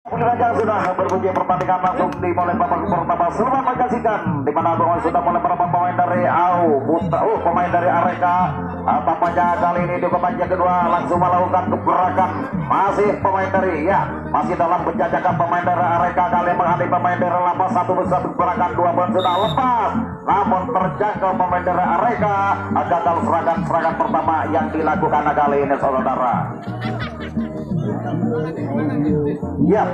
Pengajar sudah berbunyi pertandingan langsung dimulai babak pertama. Selamat menyaksikan di mana Bung sudah mulai beberapa pemain dari pemain dari Areka. Tampaknya kali ini di babak yang kedua langsung melakukan gebrakan. Masih pemain dari masih dalam penjajakan pemain dari Areka kali menghadapi pemain dari Lapas. Satu gerakan, dua pun sudah lepas. Namun terjangkau pemain dari Areka. Gagal serangan pertama yang dilakukan kali ini saudara.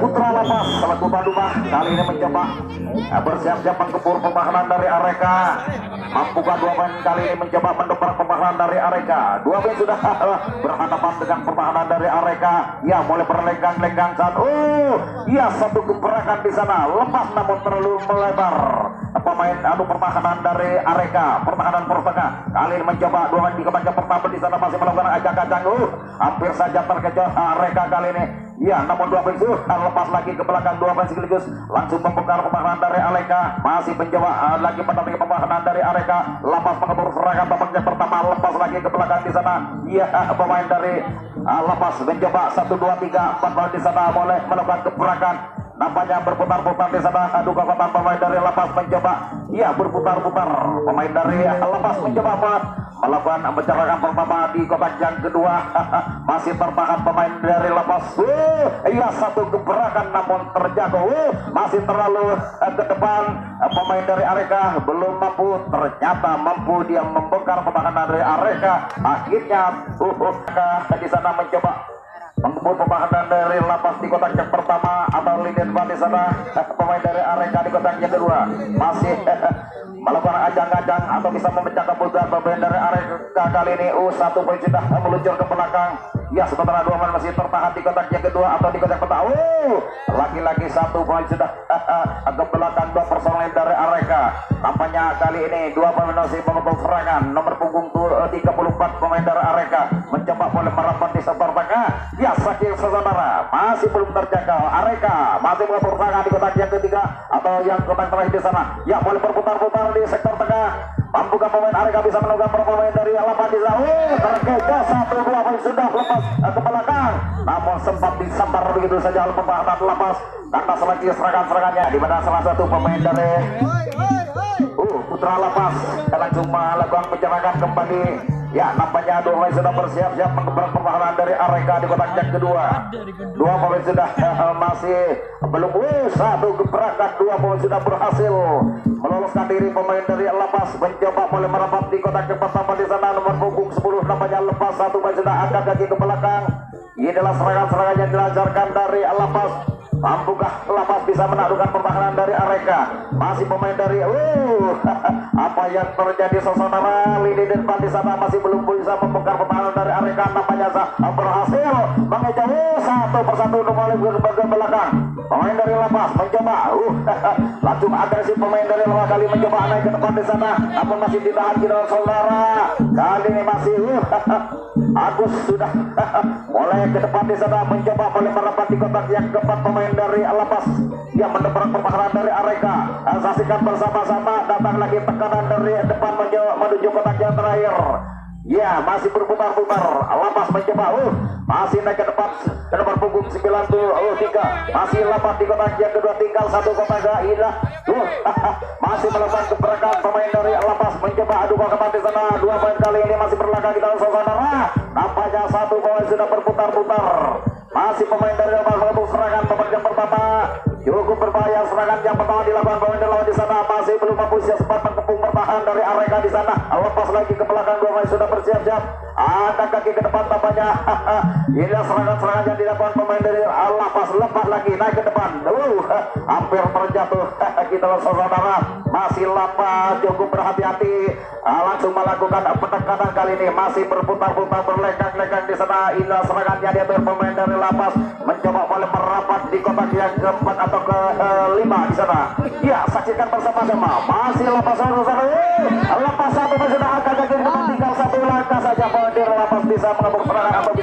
Putra Lapas selaku Badumah kali ini mencoba bersiap-siap menggebur pemahaman dari Areka. Mampukah dua pemain kali ini mencoba mendobrak pemahaman dari Areka? Dua pemain sudah berhadapan dengan pemahaman dari Areka. Mulai berlenggang-lenggang saat satu gebrakan di sana lepas namun terlalu melebar. Pemain pertahanan dari Areka, pertahanan pertengah kali ini mencoba dua pemain di kebaca pertama di sana masih melakukan ajak-ajak. Hampir saja terkecoh Areka kali ini. Namun dua pemain lepas lagi ke belakang, dua pemain sekaligus langsung membongkar pertahanan dari Areka. Masih mencoba lagi mendampingi pertahanan dari Areka. Lapas mengebur serangan babaknya pertama, lepas lagi ke belakang di sana. Pemain dari Lapas mencoba 1, 2, 3, 4 pemain di sana boleh melakukan gebrakan. Nampaknya berputar-putar di sana. Kekuatan pemain dari Lapas mencoba berputar-putar. Pemain dari Lapas mencoba melakukan pencegahan pertama di kotak yang kedua. Masih tertahan pemain dari Lapas. Satu gebrakan namun terjatuh. Masih terlalu ke depan. Pemain dari Areka belum mampu. Ternyata mampu dia membongkar pertahanan dari Areka. Akhirnya di sana mencoba menggebur pertahanan dari Lapas di kotak yang pertama atau lini depan di sana. Pemain dari Areka di kotak yang kedua masih melakukan ajang-ajang atau bisa memecah kebutuhan pemain dari Areka kali ini. Satu poin sudah meluncur ke belakang. Sementara dua pemain masih tertahan di kotak yang kedua atau di kotak pertama. Lagi-lagi satu poin sudah ke belakang dua personel dari Areka. Nampaknya kali ini dua pemain masih memukul serangan. Nomor punggung 34 pemain dari Areka mencoba boleh merapat di sektor tengah. Saking saudara masih belum terjangkau. Areka masih mengatur serangan di kotak yang ketiga atau yang kotak terakhir di sana. Boleh berputar-putar di sektor tengah. Mampukah pemain Areka bisa melakukan pemain dari Lapas di sana? Terkecoh 1, 2 poin sudah lepas ke belakang. Namun sempat disambar begitu saja oleh pertahanan Lapas. Tanpa lagi serangan-serangannya di mana salah satu pemain dari Putra Lapas langsung melakukan penyerangan kembali. Nampaknya dua pemain sudah bersiap-siap mengebrak pertahanan dari Areka di kotak yang kedua. Dua pemain sudah masih belum satu gebrakan, dua pemain sudah berhasil meloloskan diri. Pemain dari Lapas mencoba mulai merapat di kotak yang pertama di sana. Nomor punggung 10 nampaknya lepas, satu pemain sudah angkat kaki ke belakang. Inilah serangan-serangan yang dilancarkan dari Lapas. Mampukah Lapas bisa menaklukkan pertahanan dari Areka? Masih pemain dari apa yang terjadi saudara? Lini depan di sana masih belum bisa membongkar pertahanan dari Areka. Nampaknya berhasil mengejar satu persatu kembali ke belakang. Pemain dari Lapas mencoba langsung agresif. Pemain dari Lapas kali mencoba naik ke depan di sana, namun masih ditahan kita saudara. Kali ini masih Agus sudah mulai ke depan di sana mencoba boleh merapat di kotak yang keempat. Pemain dari Lapas yang mendobrak pertahanan dari Areka. Saksikan bersama-sama, datang lagi tekanan dari depan menuju kotak yang terakhir. Masih berputar-putar. Lapas mencoba masih naik ke depan ke nomor punggung 93. Masih Lapas di kotak yang kedua, tinggal satu kotak indah. Masih melakukan gebrakan pemain dari Lapas mencoba adu balapan di sana. Dua pemain kali ini masih berlaga di dalam saudara. Nampaknya satu pemain sudah berputar-putar. Masih pemain dari Lapas mengebuk serangan babak yang pertama. Cukup berbahaya serangan yang pertama dilakukan pemain dari Lapas di sana. Masih belum mampu sempat mengepung pertahanan dari Areka di sana. Lepas lagi ke belakang, dua pemain sudah bersiap-siap angkat kaki ke depan. Tampaknya inilah serangan-serangan yang dilakukan pemain dari Lapas. Lepas lagi naik ke depan. Hampir terjatuh. Kita saudara masih Lapas cukup berhati-hati langsung melakukan penekanan kali ini. Masih berputar-putar berlenggang-lenggang di sana. Inilah serangannya diatur pemain dari Lapas mencoba boleh merapat di kotak yang keempat atau kelima di sana. Saksikan bersama-sama. Masih Lapas saudara. Lapas satu sudah angkat kaki ke depan, tinggal satu langkah saja pemain dari Lapas bisa mengebuk serangan atau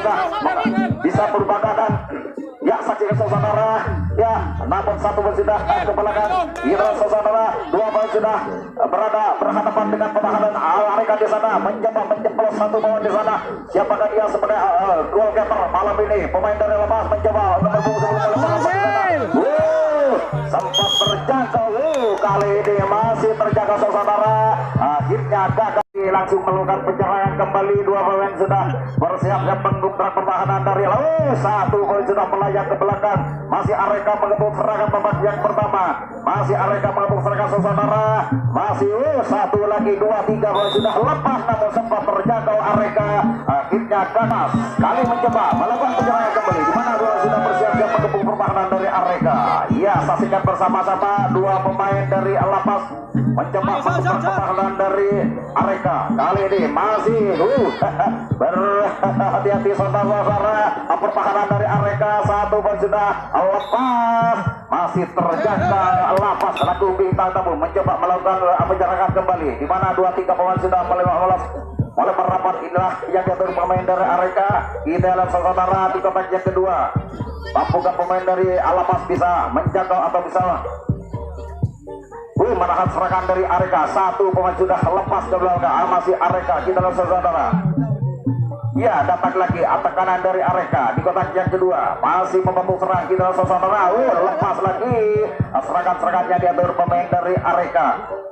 bisa berubah keadaan. Saksikan saudara. Namun satu pun sudah ke belakang. Saudara, dua pun sudah berhadapan dengan pertahanan Areka di sana. Mencoba menjempol satu bawah di sana. Siapakah dia sebenarnya goalkeeper malam ini? Pemain dari Lapas mencoba nomor punggung 10 di sana. kali ini masih terjaga saudara. Akhirnya gagal, langsung melakukan penyerangan kembali. Dua pemain sudah bersiap-siap mengubrak pertahanan dari satu poin sudah melayang ke belakang. Masih Areka mengebuk serangan babak yang pertama. Masih Areka mengebuk serangan saudara. Masih satu lagi, dua, tiga poin sudah lepas, namun sempat terjangkau Areka. Akhirnya ganas kali mencoba melakukan penyerangan kembali, di mana dua sudah bersiap-siap mengebuk pertahanan dari Areka. Ya, saksikan bersama-sama dua pemain dari Lapas mencoba mengebuk pertahanan dari Areka. Kali ini masih berhati-hati saudara-saudara. Pertahanan dari Areka satu pun sudah lepas, masih terjaga Lapas. Laku bintang tamu mencoba melakukan penyerangan kembali, di mana dua tiga pemain sudah mulai merapat. Inilah yang diatur pemain dari Areka. Kita lihat saudara di kotak yang kedua. Mampukah pemain dari Lapas bisa menjangkau atau bisa menahan serangan dari Areka? Satu pemain sudah lepas ke belakang. Masih Areka. Kita lihat saudara. Ya, datang lagi atak kanan dari Areka di kotak yang kedua. Masih membantu serang. Kita lihat saudara. Lepas lagi. Serangan-serangannya diatur pemain dari Areka.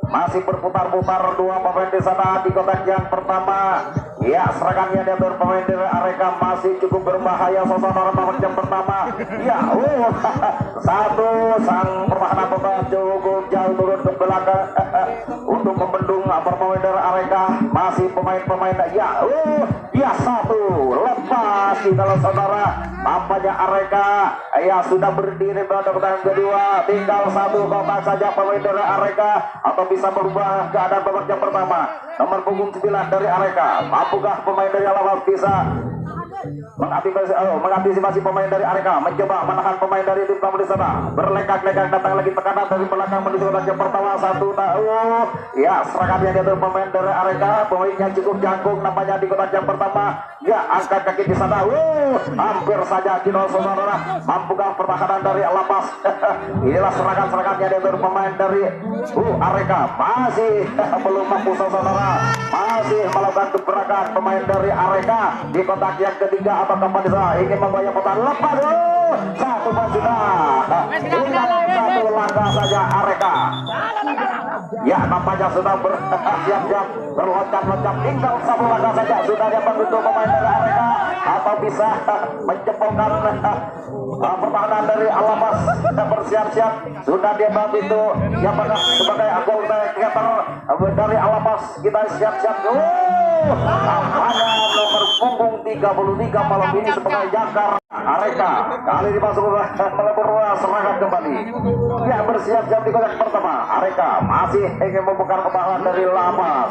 Masih berputar-putar dua pemain di sana di kotak yang pertama. Ya, serangannya diatur pemain dari Areka masih cukup berbahaya saudara. Babak yang pertama. Ya, satu sang pertahanan total cukup jauh turun ke belakang untuk membendung pemain dari Areka. Masih pemain-pemain. Ya, satu lepas. Kalau saudara, nampaknya Areka ya sudah berdiri pada kotak kedua. Tinggal satu kotak saja pemain dari Areka atau bisa merubah keadaan babak yang pertama. Nomor punggung 9 dari Areka. Mampukah pemain dari Lapas bisa mengantisipasi pemain dari Areka, mencoba menahan pemain dari tim tamu di sana. Berlekak-lekak datang lagi tekanan dari belakang menuju kotak yang pertama. Satu ya, serangannya diatur pemain dari Areka. Pemainnya cukup jangkung nampaknya di kotak yang pertama. Ya, angkat kaki di sana. Hampir saja kita saudara. Mampukah pertahanan dari Lapas? Inilah serangan-serangannya diatur pemain dari Areka. Masih belum mampu saudara. Masih melakukan gebrakan pemain dari Areka di kotak yang ketiga. Apakah bisa ingin membayar kotak? Lepas. Satu pas sudah. Tinggal satu langkah saja Areka. Ya, nampaknya sudah bersiap-siap berloncat-loncat. Tinggal satu langkah saja sudah dapat untuk pemain dari Areka atau bisa menjebokkan pertahanan dari Lapas. Bersiap-siap sudah dia itu yang pada sebagai anggota kreator dari Lapas. Kita siap-siap. Ada nomor punggung 33 malam ini sebagai jangkar Areka. Kali ini masuk melebur serangan kembali. Ya, bersiap-siap di kotak pertama. Areka masih ingin membongkar pertahanan dari Lapas.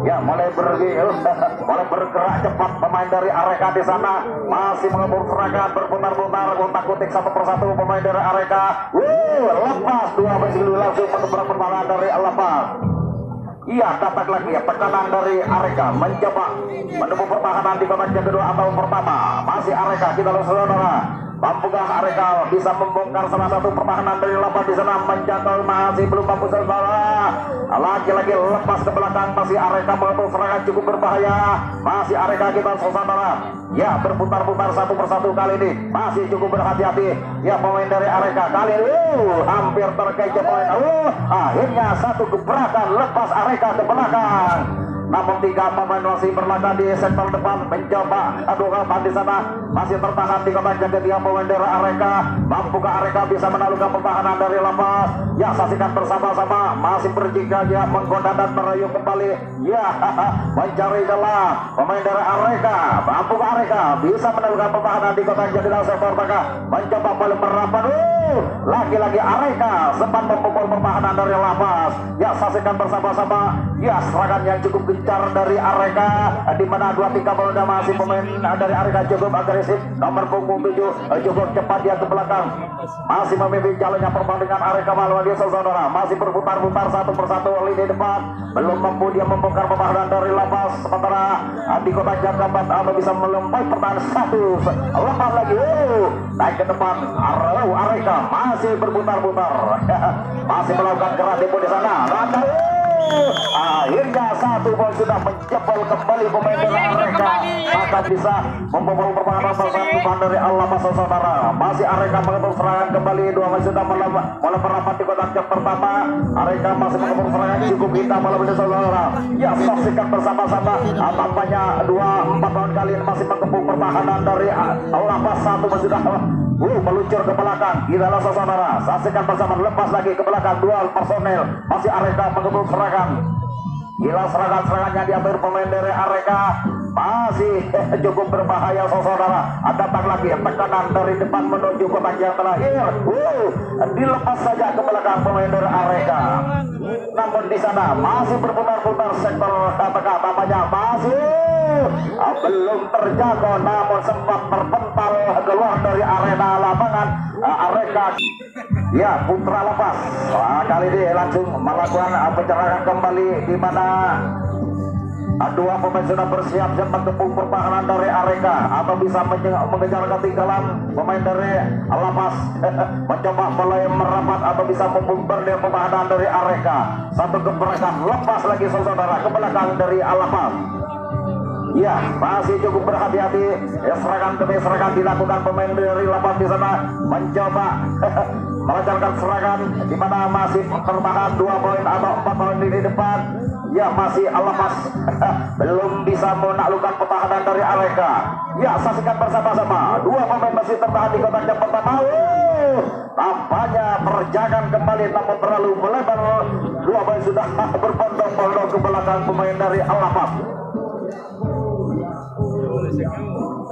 Ya, mulai bergerak cepat pemain dari Areka di sana. Masih mengebur serangan, berputar-putar, kontak-kutik satu persatu pemain dari Areka. Lepas dua mesin langsung mengebrak pertahanan dari Lapas. Iya, datang lagi ya tekanan dari Areka mencoba menembus pertahanan di kotak yang kedua atau pertama. Masih Areka. Kita lihat saudara. Mampukah Areka bisa membongkar salah satu pertahanan dari Lapas di sana? Menjangkau, masih belum mampu saudara. Lagi-lagi lepas ke belakang. Masih Areka menembus serangan cukup berbahaya. Masih Areka kita saudara. Ya, berputar-putar satu persatu kali ini. Masih cukup berhati-hati. Ya, pemain dari Areka kali ini hampir terkejar pemain. Akhirnya satu gebrakan lepas Areka ke belakang. Namun tiga pemain masih berlaga di sektor depan mencoba adu di sana. Masih tertahan di kotak yang ketiga pemain dari Areka. Mampukah Areka bisa menaklukkan pertahanan dari Lapas? Ya, saksikan bersama-sama. Masih berjiga-jiga menggoda dan merayu kembali. Ya, mencari celah pemain dari Areka. Mampukah Areka bisa menaklukkan pertahanan di kotak yang ketiga sektor tengah? Mencoba balik merapat. Lagi-lagi Areka sempat membobol pertahanan dari Lapas. Ya, saksikan bersama-sama. Ya, serangan yang cukup gencar dari Areka, di mana 2-3 bola masih pemain dari Areka cukup agresif. Nomor punggung 7 cukup cepat dia ke belakang. Masih memimpin jalannya pertandingan Areka melawan dia saudara. Masih berputar-putar satu persatu lini depan. Belum mampu dia membongkar pertahanan dari Lapas. Sementara di kotak yang keempat atau bisa melompat pertahanan satu. Lepas lagi. Naik ke depan. Areka masih berputar-putar. Masih melakukan gerak tempo di sana. Akhirnya satu poin sudah menjebol kembali pemain dari Areka, maka bisa membobol pertahanan persatuan dari Allah saudara. Masih Areka mengetuk serangan kembali, dua poin sudah mulai merapat di kotak yang pertama. Areka masih mengetuk serangan cukup indah malam ini saudara. Ya, saksikan bersama-sama tampaknya 2-4 tahun kali ini masih mengepung pertahanan dari Allah satu poin sudah meluncur ke belakang. Gila saudara, saksikan bersama, lepas lagi ke belakang, dual personel. Masih Areka mengetuk serangan. Gila serangan-serangannya diambil pemain dari Areka, masih cukup berbahaya saudara. Datang lagi tekanan dari depan menuju ke bagian terakhir. Dilepas saja ke belakang pemain dari Areka. Namun di sana masih berputar-putar sektor tengah, namanya masih belum terjangkau, namun sempat terpental keluar dari arena lapangan Areka. Ya, putra lepas. Kali ini langsung melakukan penyerangan kembali, di mana dua pemain sudah bersiap-siap mengepung pertahanan dari Areka atau bisa mengejar ketinggalan pemain dari Lapas. Mencoba mulai merapat atau bisa membumper dari pertahanan dari Areka. Satu gebrakan, lepas lagi saudara ke belakang dari Lapas. Ya, masih cukup berhati-hati. Serangan demi serangan dilakukan pemain dari Lapas di sana, mencoba melancarkan serangan, di mana masih tertahan 2 poin atau 4 poin di depan. Ya, masih Lapas belum bisa menaklukkan pertahanan dari Areka. Ya, saksikan bersama-sama, 2 pemain masih tertahan di kotak yang pertama. Tampaknya terjangan kembali, namun terlalu melebar. 2 pemain sudah berbondong-bondong ke belakang pemain dari Lapas.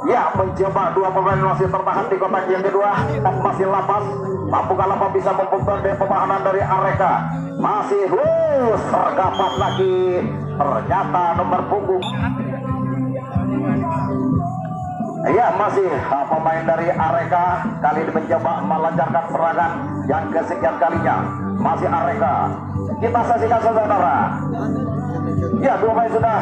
Ya, mencoba 2 pemain masih tertahan di kotak yang kedua. Masih Lapas, mampukah Lapas bisa membongkar dari pertahanan dari Areka? Masih terdapat lagi, ternyata nomor punggung. Ya, masih pemain dari Areka kali ini mencoba melancarkan serangan yang kesekian kalinya. Masih Areka, kita saksikan saudara. Ya, 2 pemain sudah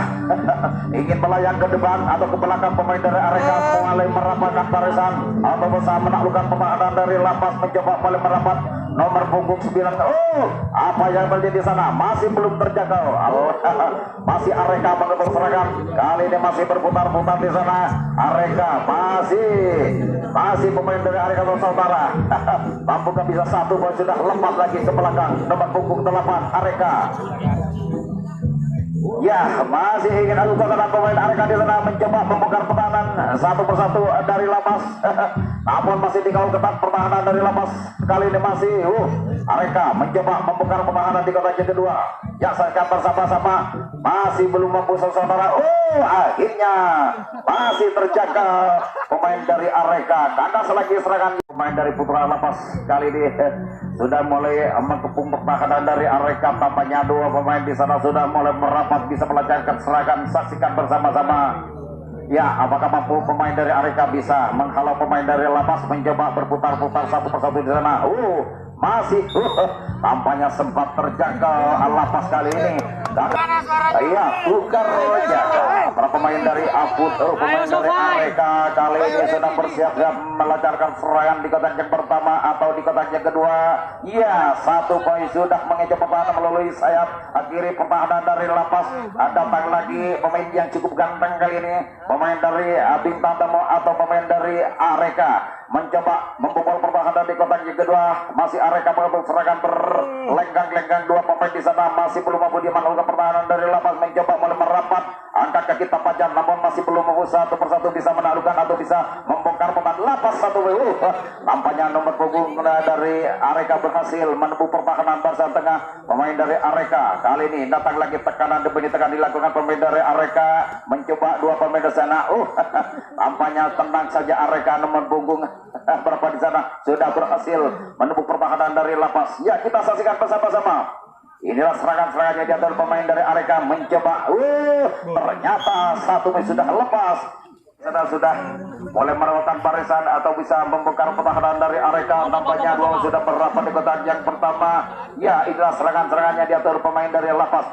ingin melayang ke depan atau ke belakang pemain dari Areka, mulai merapatkan barisan atau bisa menaklukkan pertahanan dari Lapas. Mencoba mulai merapat nomor punggung 9. Apa yang terjadi di sana masih belum terjangkau. Masih Areka mengetuk serangan, kali ini masih berputar-putar di sana. Areka masih pemain dari Areka saudara. Mampukah bisa 1 poin sudah lepas lagi ke belakang nomor punggung 8 Areka. Ya, masih ingin adu tekanan pemain Areka di sana, mencoba membongkar pertahanan satu persatu dari Lapas. Namun masih dikawal ketat pertahanan dari Lapas. Kali ini masih Areka mencoba membongkar pertahanan di kotak yang kedua. Ya, saksikan bersama-sama, masih belum mampu saudara. Akhirnya masih terjaga pemain dari Areka. Kandas lagi serangan pemain dari Putra Lapas. Kali ini sudah mulai mengepung pertahanan dari Areka. Tampaknya 2 pemain di sana sudah mulai merapat, bisa melancarkan serangan. Saksikan bersama-sama. Ya, apakah mampu pemain dari Areka bisa menghalau pemain dari Lapas, mencoba berputar-putar satu persatu di sana. Masih tampaknya sempat terjangkau Lapas kali ini. Iya, tukar jaga. Para pemain dari pemain dari Areka kali ini sudah bersiap-siap melancarkan serangan di kotak yang pertama atau di kotak yang kedua. Iya, 1 poin sudah mengejar pertahanan melalui sayap kiri pertahanan dari Lapas. Datang lagi pemain yang cukup ganteng kali ini, pemain dari Bintang Temo atau pemain dari Areka, mencoba membobol pertahanan di kotak yang kedua. Masih Areka mengetuk serangan berlenggang-lenggang, 2 pemain di sana masih belum mampu menaklukkan pertahanan dari Lapas. Mencoba mulai merapat, angkat kaki tajam, namun masih belum mampu satu persatu bisa menaklukkan atau bisa membongkar pertahanan Lapas. Tampaknya nomor punggung dari Areka berhasil menempuh pertahanan barisan tengah pemain dari Areka. Kali ini datang lagi tekanan demi tekanan dilakukan pemain dari Areka, mencoba 2 pemain di sana. Tampaknya tenang saja Areka. Nomor punggung berapa di sana sudah berhasil menempuh pertahanan dari Lapas. Ya, kita saksikan bersama-sama. Inilah serangan-serangannya di antara pemain dari Areka, mencoba. Ternyata 1 poin sudah lepas. Sudah mulai merawatkan barisan atau bisa membongkar pertahanan dari Areka. Tampaknya 2 sudah berapat di kotak yang pertama. Ya, inilah serangan-serangannya di antara pemain dari Lapas.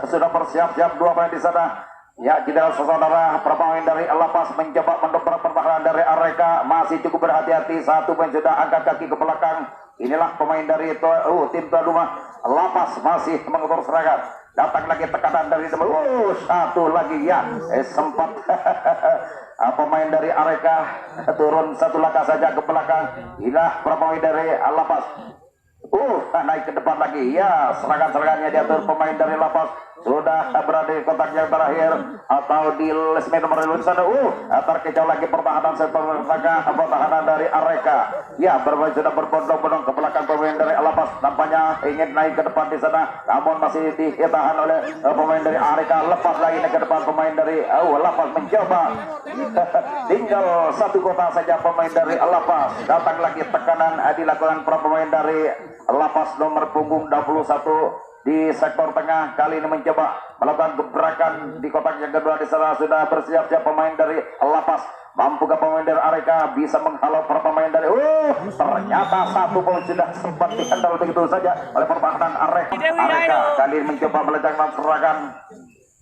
Sudah bersiap-siap 2 pemain di sana. Ya, kita saudara, pemain dari Lapas mencoba mendobrak pertahanan dari Areka, masih cukup berhati-hati. 1 pemain sudah angkat kaki ke belakang. Inilah pemain dari tim tuan rumah Lapas masih mengatur serangan. Datang lagi tekanan dari satu lagi ya, sempat pemain dari Areka turun satu langkah saja ke belakang. Inilah pemain dari Lapas. Naik ke depan lagi ya, serangan-serangannya diatur pemain dari Lapas. Sudah berada di kotak yang terakhir atau di lesmen nomor 2 sana. Terkejauh lagi pertahanan sektor tengah, pertahanan dari Areka. Ya, sudah berbondong-bondong ke belakang pemain dari Lapas. Nampaknya ingin naik ke depan di sana, namun masih ditahan oleh pemain dari Areka. Lepas lagi ke depan pemain dari Lapas mencoba. Tinggal satu kotak saja pemain dari Lapas. Datang lagi tekanan dilakukan para pemain dari Lapas nomor punggung 21 di sektor tengah. Kali ini mencoba melakukan gebrakan di kotak yang kedua. Di sana sudah bersiap-siap pemain dari Lapas. Mampukah pemain dari Areka bisa menghalau para pemain dari ternyata satu poin sudah sempat dihandal begitu saja oleh pertahanan Areka. Kali ini mencoba melecehkan serangan.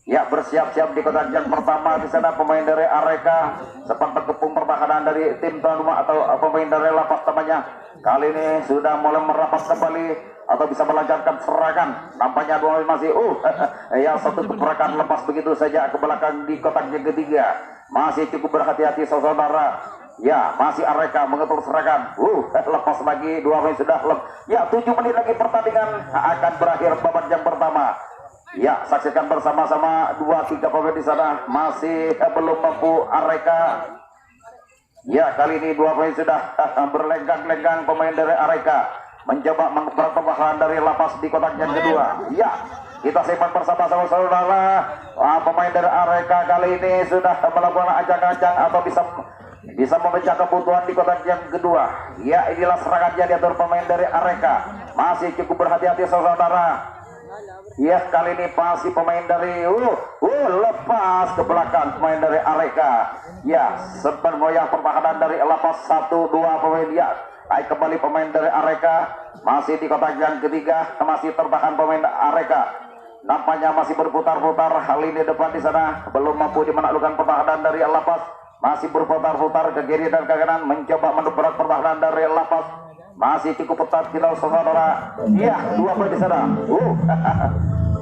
Ya, bersiap-siap di kotak yang pertama. Di sana pemain dari Areka sempat berkepung pertahanan dari tim tuan rumah atau pemain dari Lapas temannya. Kali ini sudah mulai merapat kembali atau bisa melancarkan serangan. Nampaknya dua masih yang satu gebrakan lepas begitu saja ke belakang di kotak yang ketiga. Masih cukup berhati-hati saudara. Ya, masih Areka mengatur serangan. Lepas lagi dua poin sudah ya, 7 menit lagi pertandingan akan berakhir babak yang pertama. Ya, saksikan bersama-sama 2-3 pemain di sana masih belum mampu Areka. Ya, kali ini 2 poin sudah berlenggang-lenggang pemain dari Areka mencoba mengebrak pertahanan dari Lapas di kotak yang kedua. Ya, kita simak bersama-sama saudara. Pemain dari Areka kali ini sudah melakukan ajang-ajang atau bisa memecah kebutuhan di kotak yang kedua. Ya, inilah serangannya diatur pemain dari Areka. Masih cukup berhati-hati saudara. Ya, kali ini pasti pemain dari lepas ke belakang pemain dari Areka. Ya, sempat goyang pertahanan dari Lapas 1-2 pemain. Ya, naik kembali pemain dari Areka. Masih di kotak yang ketiga, masih tertahan pemain Areka. Nampaknya masih berputar-putar. Hal ini depan di sana belum mampu menaklukkan pertahanan dari Lapas. Masih berputar-putar ke kiri dan ke kanan mencoba mendobrak pertahanan dari Lapas. Masih cukup ketat kita saudara. Iya, 2 poin di sana.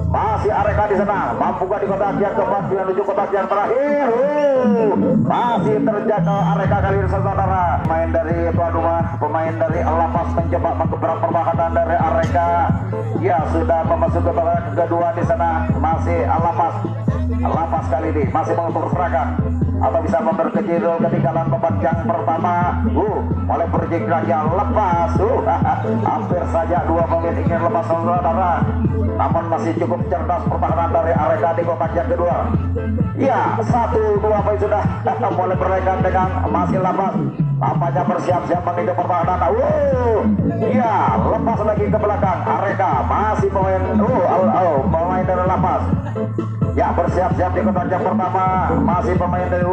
Masih Areka di sana. Mampukah di kotak yang keempat menuju kotak yang terakhir? Masih terjaga Areka kali ini saudara. Pemain dari tuan rumah, pemain dari Lapas mencoba mengebrak pertahanan dari Areka. Ya, sudah memasuki babak kedua di sana. Masih Lapas kali ini masih mengatur serangan atau bisa memperkecil ketinggalan babak yang pertama. Oleh berjikranya Lepas. Hampir saja 2 pemain ingin lepas saudara. Namun masih cukup cerdas pertahanan dari Areka di kotak yang kedua. Ya, 1-2 poin sudah mulai berlenggang dengan masih Lapas. Tampaknya bersiap-siap menghidupkan pertahanan. Ya, lepas lagi ke belakang. Areka masih pemain pemain dari Lapas. Ya, bersiap-siap di kotak yang pertama. Masih pemain dari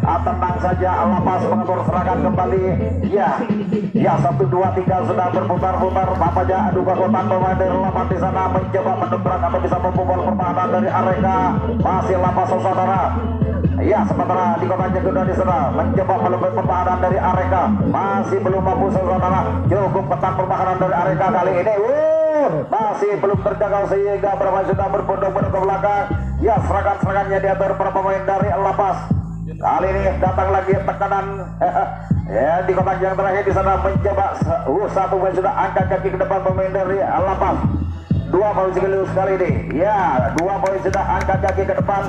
tenang saja Lapas mengatur serangan kembali. Ya, 1-2-3 sudah berputar-putar. Tampaknya adu kekuatan pemain dari Lapas di sana mencoba mendobrak atau bisa membobol pertahanan dari Areka. Masih Lapas saudara. Ya, sementara di kotak yang kedua di sana mencoba melebur pertahanan dari Areka. Masih belum mampu saudara. Cukup ketat pertahanan dari Areka kali ini. Masih belum terjaga sehingga berapa sudah berbondong-bondong ke belakang. Ya, serangan-serangannya diatur para pemain dari Lapas. Kali ini datang lagi tekanan. Ya, di kotak yang terakhir di sana mencoba 1 poin sudah angkat kaki ke depan pemain dari Lapas. 2 poin sekali ini. Ya, 2 poin sudah angkat kaki ke depan.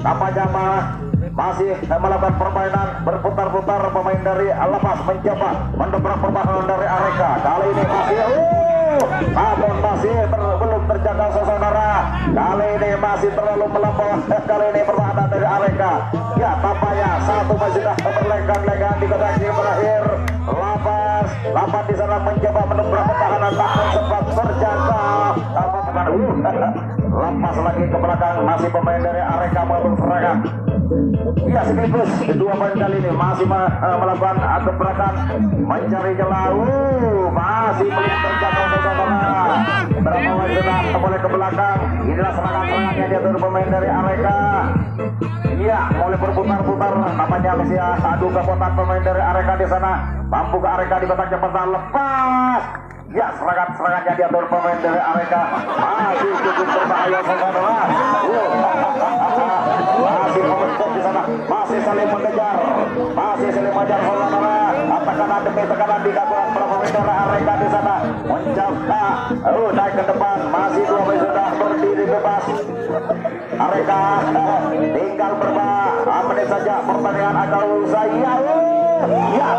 Tampaknya masih melakukan permainan berputar-putar pemain dari Lapas mencoba mendobrak pertahanan dari Areka. Kali ini masih namun masih belum terjaga saudara. Kali ini masih terlalu melampau. Kali ini pertahanan dari Areka. Ya, tampaknya 1 poin sudah berlenggang-lenggang di kotak yang terakhir. Lapas di sana mencoba mendobrak pertahanan namun sempat terjaga. Lepas lagi ke belakang. Masih pemain dari Areka melakukan serangan. Ya, sekaligus 2 poin kali ini masih melakukan gebrakan mencari celah. Masih belum terjangkau saudara. Berapa wasit sudah mulai ke belakang. Inilah serangan-serangan yang diatur pemain dari Areka. Iya, mulai berputar-putar. Namanya Mesia adu kekuatan pemain dari Areka di sana. Mampu ke Areka di kotak cepat lepas. Ya, serangan-serangan yang diatur pemain dari Areka masih cukup berbahaya saudara. Masih momentum di sana, masih saling mengejar, saudara. Tekanan demi tekanan di gabungan para pemain dari Areka di sana. Mencoba, naik ke depan, masih dua pemain sudah berdiri bebas. Areka tinggal berapa menit saja pertandingan akan usai. Ya,